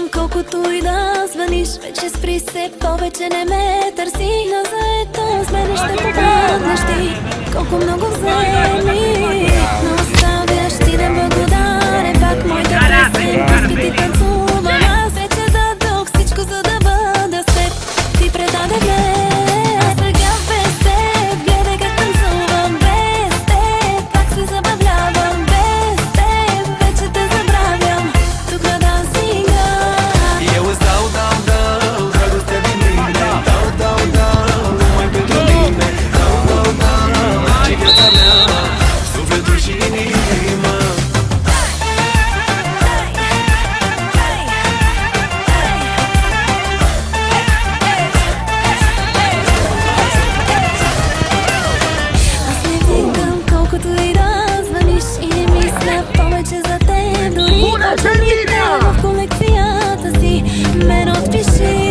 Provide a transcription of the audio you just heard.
виждам колкото и да звъниш. Вече спри се, повече не ме търси. На заето с мене ще попаднеш ти. Колко много вземи, но оставяш ти да благодарен. Пак моята песен, пуски ти танцувам. Аз вече дадох всичко, за да бъда с теб. Ти предаде ме, а сега без теб. Гледай как танцувам без теб. Пак се забавлявам без теб. Вече те забравям тук на дансинга. E eu îți dau dragostea din mine. Dau numai pentru tine. Dau și viața mea, sufletul și inima. Аз не виждам колкото и да звъниш и не мисля повече за теб. Дори отчетите в колекцията си мен отпиши.